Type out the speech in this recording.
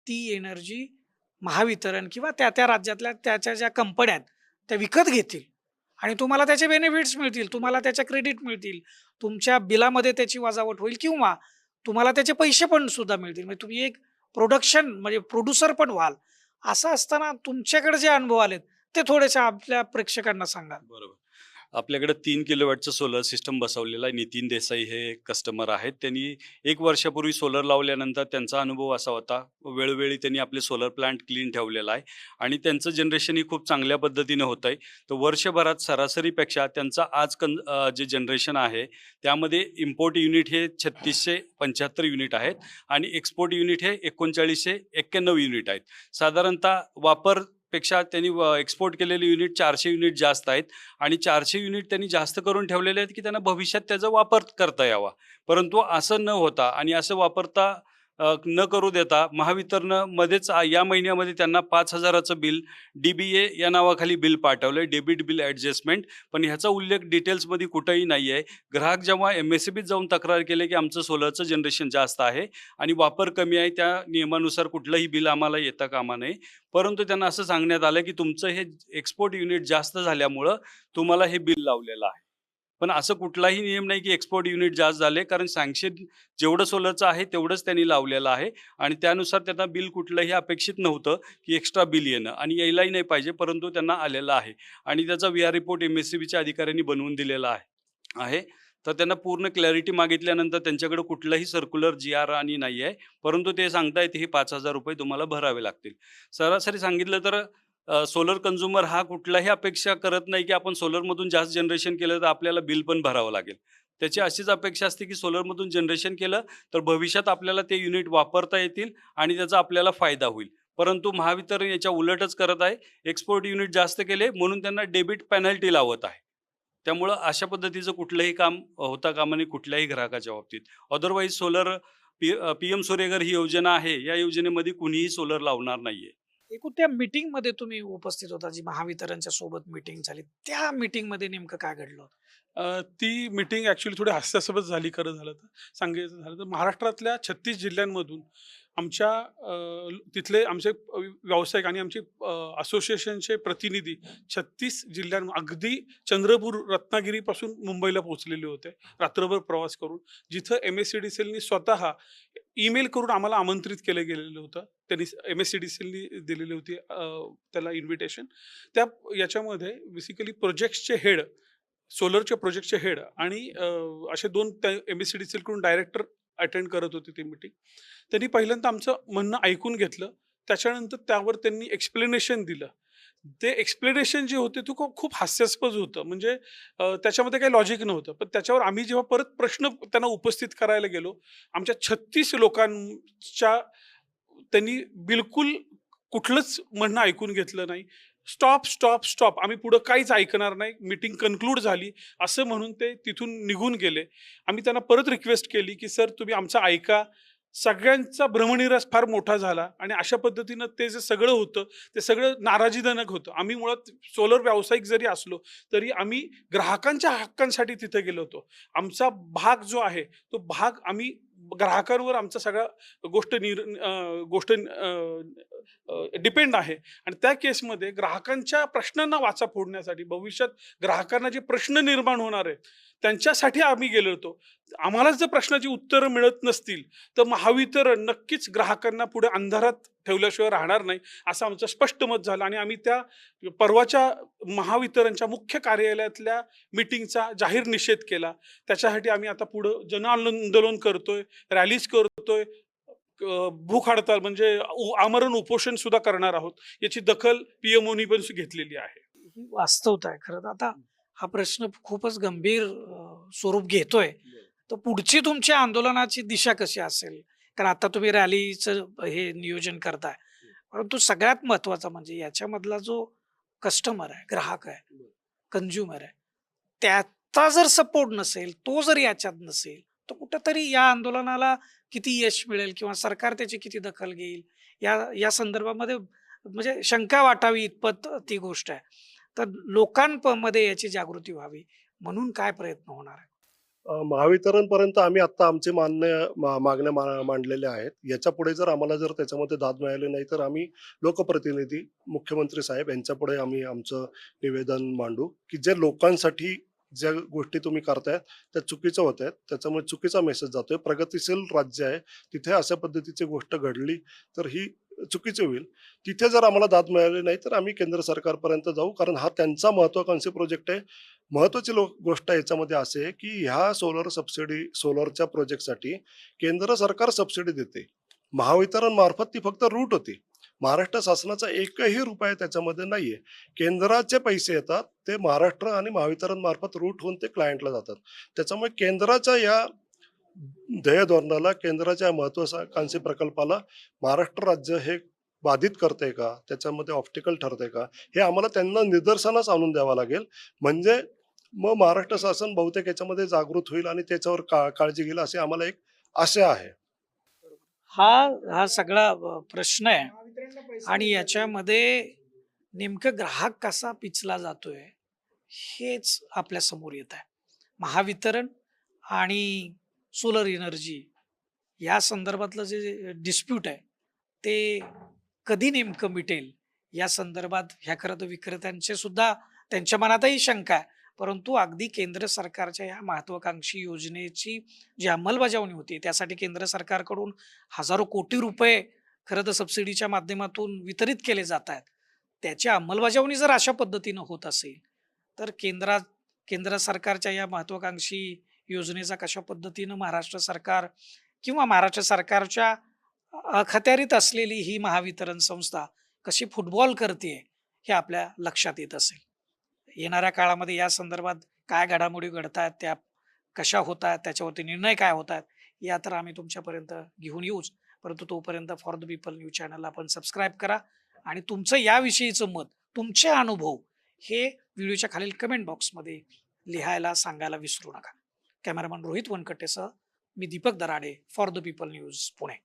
ती एनर्जी महावितरण किंवा त्या त्या राज्यातल्या त्याच्या ज्या कंपन्या आहेत त्या विकत घेतील आणि तुम्हाला त्याचे बेनिफिट्स मिळतील, तुम्हाला त्याच्या क्रेडिट मिळतील, तुमच्या बिलामध्ये त्याची वजावट होईल किंवा तुम्हाला त्याचे पैसे पण सुद्धा मिळतील. म्हणजे तुम्ही एक प्रोडक्शन म्हणजे प्रोड्युसर पण व्हाल. असं असताना तुमच्याकडे जे अनुभव आलेत ते थोडेसे आपल्या प्रेक्षकांना सांगाल? बरोबर. आपल्याकडे 3 किलोवॅटचं सोलर सिस्टम बसवलेलं आहे. नितीन देसाई हे कस्टमर आहेत. त्यांनी 1 वर्षापूर्वी सोलर लावल्यानंतर त्यांचा अनुभव असा होता, वेळोवेळी त्यांनी आपले सोलर प्लांट क्लीन ठेवलेला आहे आणि त्यांचं जनरेशनही खूप चांगल्या पद्धतीनं होत आहे. तर वर्षभरात सरासरीपेक्षा त्यांचा जे जनरेशन आहे, त्यामध्ये इम्पोर्ट युनिट हे 3675 युनिट आहेत आणि एक्सपोर्ट युनिट हे 3991 युनिट आहेत. साधारणतः पेक्षा त्यांनी एक्सपोर्ट केलेले युनिट 400 युनिट जास्त आहेत आणि 400 युनिट त्यांनी जास्त करून ठेवलेले आहेत की त्यांना भविष्यात त्याचा वापर करता यावा. परंतु असं न होता आणि असं वापरता न करू देता महावितरणमध्येच या महिन्यामध्ये त्यांना 5,000चं बिल DBA या नावाखाली बिल पाठवलं, डेबिट बिल ॲडजस्टमेंट. पण ह्याचा उल्लेख डिटेल्समध्ये कुठेही नाही आहे. ग्राहक जेव्हा MSEBीत जाऊन तक्रार केली की आमचं सोलरचं जनरेशन जास्त आहे आणि वापर कमी आहे, त्या नियमानुसार कुठलंही बिल आम्हाला येता कामा नये. परंतु त्यांना असं सांगण्यात आलं की तुमचं हे एक्सपोर्ट युनिट जास्त झाल्यामुळं तुम्हाला हे बिल लावलेलं आहे. पण असं कुठलाही नियम नाही की एक्सपोर्ट युनिट जास्त झाले, कारण सँक्शन जेवढं सोलरचं आहे तेवढंच त्यांनी लावलेलं आहे आणि त्यानुसार त्यांना बिल कुठलंही अपेक्षित नव्हतं की एक्स्ट्रा बिल येणं आणि यायलाही नाही पाहिजे, परंतु त्यांना आलेलं आहे आणि त्याचा VR रिपोर्ट MSEBीच्या अधिकाऱ्यांनी बनवून दिलेला आहे. तर त्यांना पूर्ण क्लॅरिटी मागितल्यानंतर त्यांच्याकडे कुठलाही सर्क्युलर GR आणि नाही आहे, परंतु ते सांगतायत हे ₹5,000 तुम्हाला भरावे लागतील. सरासरी सांगितलं तर सोलर कन्झ्युमर हा कुठलाही अपेक्षा करत नाही की आपण सोलरमधून जास्त जनरेशन केलं तर आपल्याला बिल पण भरावं लागेल. त्याची अशीच अपेक्षा असते की सोलरमधून जनरेशन केलं तर भविष्यात आपल्याला ते युनिट वापरता येतील आणि त्याचा आपल्याला फायदा होईल. परंतु महावितरण याच्या उलटच करत आहे. एक्सपोर्ट युनिट जास्त केले म्हणून त्यांना डेबिट पेनल्टी लावत आहे. त्यामुळं अशा पद्धतीचं कुठलंही काम होता कामा नये कुठल्याही ग्राहकाच्या बाबतीत. अदरवाईज PM सूर्यघर ही योजना आहे. या योजनेमध्ये कुणीही सोलर लावणार नाहीये. एकूण त्या मीटिंगमध्ये तुम्ही उपस्थित होता, जी महावितरणच्या सोबत मीटिंग झाली. त्या मीटिंगमध्ये नेमकं काय घडलं होतं? ती मीटिंग ॲक्चुअली थोडी हास्यास्पद झाली खरं झालं तर. सांगायचं झालं तर महाराष्ट्रातल्या 36 जिल्ह्यांमधून आमच्या तिथले आमचे व्यावसायिक आणि आमचे असोसिएशनचे प्रतिनिधी 36 अगदी चंद्रपूर, रत्नागिरीपासून मुंबईला पोहोचलेले होते, रात्रभर प्रवास करून. जिथं MSEDCLनी स्वतः ईमेल करून आम्हाला आमंत्रित केलं गेलेलं होतं. त्यांनी MSEDCLनी दिलेली होती त्याला इन्व्हिटेशन. त्या याच्यामध्ये बेसिकली प्रोजेक्ट्सचे हेड, सोलरच्या प्रोजेक्टचे हेड आणि असे 2 त्या MSEDCLकडून डायरेक्टर अटेंड करत होते ती मीटिंग. त्यांनी पहिल्यांदा आमचं म्हणणं ऐकून घेतलं. त्याच्यानंतर त्यावर त्यांनी एक्सप्लेनेशन दिलं. ते एक्सप्लेनेशन जे होते ते खूप हास्यास्पद होतं. म्हणजे त्याच्यामध्ये काही लॉजिक नव्हतं. पण त्याच्यावर आम्ही जेव्हा परत प्रश्न त्यांना उपस्थित करायला गेलो, आमच्या 36 लोकांच्या त्यांनी बिलकुल कुठलंच म्हणणं ऐकून घेतलं नाही. Stop, stop, stop. आम्ही पुढं काहीच ऐकणार नाही. मीटिंग कन्क्लूड झाली असं म्हणून ते तिथून निघून गेले. आम्ही त्यांना परत रिक्वेस्ट केली, की "सर तुम्ही आमचं ऐका." सगळ्यांचा भ्रमनिरास फार मोठा झाला आणि अशा पद्धतीनं ते जे सगळं होतं, ते सगळं नाराजीजनक होतं. आम्ही मुळात सोलर व्यावसायिक जरी असलो, तरी आम्ही ग्राहकांच्या हक्कांसाठी तिथे गेलो होतो. आमचा भाग जो आहे, तो भाग आम्ही ग्राहकांवर आमचा सगळा गोष्ट डिपेंड आहे आणि त्या केसमध्ये ग्राहकांच्या प्रश्नांना वाचा फोडण्यासाठी भविष्यात ग्राहकांना जे प्रश्न निर्माण होणार आहेत, त्यांच्यासाठी आम्ही गेलो होतो. आम्हालाच जर प्रश्नाची उत्तरं मिळत नसतील, तर महावितरण नक्कीच ग्राहकांना पुढे अंधारात ठेवल्याशिवाय राहणार नाही, असं आमचं स्पष्ट मत झालं आणि आम्ही त्या परवाच्या महावितरणच्या मुख्य कार्यालयातल्या मीटिंगचा जाहीर निषेध केला. त्याच्यासाठी आम्ही आता पुढं जनआंदोलन करतोय, रॅलीज करतोय, भूक हडताल म्हणजे आमरण उपोषण सुद्धा करणार आहोत. याची दखल PMOनी पण घेतलेली आहे. ही वास्तवता आहे खरं तर. आता हा प्रश्न खूपच गंभीर स्वरूप घेतोय. तर पुढची तुमच्या आंदोलनाची दिशा कशी असेल? कारण आता तुम्ही रॅलीचं हे नियोजन करताय. परंतु सगळ्यात महत्त्वाचा म्हणजे याच्यामधला जो कस्टमर आहे, ग्राहक आहे, कन्झ्युमर आहे, त्याचा जर सपोर्ट नसेल, तो जर याच्यात नसेल, तर कुठेतरी या आंदोलनाला किती यश मिळेल किंवा सरकार त्याची किती दखल घेईल, या या संदर्भामध्ये म्हणजे शंका वाटावी इतपत ती गोष्ट आहे. तर लोकांमध्ये याची जागृती व्हावी म्हणून काय प्रयत्न होणार आहे? महावितरणपर्यंत आम्ही आत्ता आमचे मागण्या मांडलेल्या आहेत. याच्यापुढे जर आम्हाला त्याच्यामध्ये दाद मिळाली नाही तर आम्ही लोकप्रतिनिधी, मुख्यमंत्री साहेब यांच्यापुढे आम्ही आमचं निवेदन मांडू, की जे लोकांसाठी ज्या गोष्टी तुम्ही करतायत त्या चुकीच्या होत आहेत. त्याच्यामुळे चुकीचा मेसेज जातोय. प्रगतिशील राज्य आहे, तिथे अशा पद्धतीची गोष्ट घडली तर ही चुकीची होईल. तिथे जर आम्हाला दाद मिळाली नाही तर आम्ही केंद्र सरकारपर्यंत जाऊ, कारण हा त्यांचा महत्वाकांक्षी प्रोजेक्ट आहे. महत्वाची गोष्ट याच्यामध्ये असे आहे की ह्या सोलरच्या प्रोजेक्टसाठी केंद्र सरकार सबसिडी देते. महावितरण मार्फत ती फक्त रूट होती. महाराष्ट्र शासनाचा एकही रुपया त्याच्यामध्ये नाहीये. केंद्राचे पैसे येतात, ते महाराष्ट्र आणि महावितरण मार्फत रूट होऊन ते क्लायंटला जातात. त्याच्यामुळे केंद्राच्या या ध्येय धोरणाला, केंद्राच्या या महत्वाकांक्षी प्रकल्पाला महाराष्ट्र राज्य हे बाधित करते का, त्याच्यामध्ये ऑब्स्टिकल ठरते का, हे आम्हाला त्यांना निदर्शनास आणून द्यावं लागेल. म्हणजे मग महाराष्ट्र शासन बहुतेक याच्यामध्ये जागृत होईल आणि त्याच्यावर काळजी घेईल अशी आम्हाला एक आशा आहे. हा हा सगळा प्रश्न आहे आणि याच्यामध्ये नेमकं ग्राहक कसा पिचला जातोय हेच आपल्या समोर येत आहे. महावितरण आणि सोलर एनर्जी या संदर्भातलं जे डिस्प्यूट आहे ते कधी नेमकं मिटेल या संदर्भात ह्या खरं तर विक्रेत्यांचे सुद्धा त्यांच्या मनातही शंका आहे. परंतु अगदी केंद्र सरकारच्या ह्या महत्वाकांक्षी योजनेची जी अंमलबजावणी होती त्यासाठी केंद्र सरकारकडून हजारो कोटी रुपये खरं तर सबसिडीच्या माध्यमातून वितरित केले जात आहेत. त्याची अंमलबजावणी जर अशा पद्धतीनं होत असेल तर केंद्र सरकारच्या या महत्वाकांक्षी योजनेचा कशा पद्धतीनं महाराष्ट्र सरकार किंवा महाराष्ट्र सरकारच्या अखत्यारीत असलेली ही महावितरण संस्था कशी फुटबॉल करते हे आपल्या लक्षात येत असेल. येणाऱ्या काळामध्ये या संदर्भात काय घडामोडी घडतायत, त्या कशा होत आहेत, त्याच्यावरती निर्णय काय होत आहेत या तर आम्ही तुमच्यापर्यंत घेऊन येऊच. परंतु तोपर्यंत for the people news channel आपण सबस्क्राईब करा आणि तुमचं याविषयीचं मत, तुमचे अनुभव हे व्हिडिओच्या खालील कमेंट बॉक्समध्ये लिहायला सांगायला विसरू नका. कॅमेरामॅन रोहित वनकट्टेसह मी Deepak Darade, for the people news, Pune.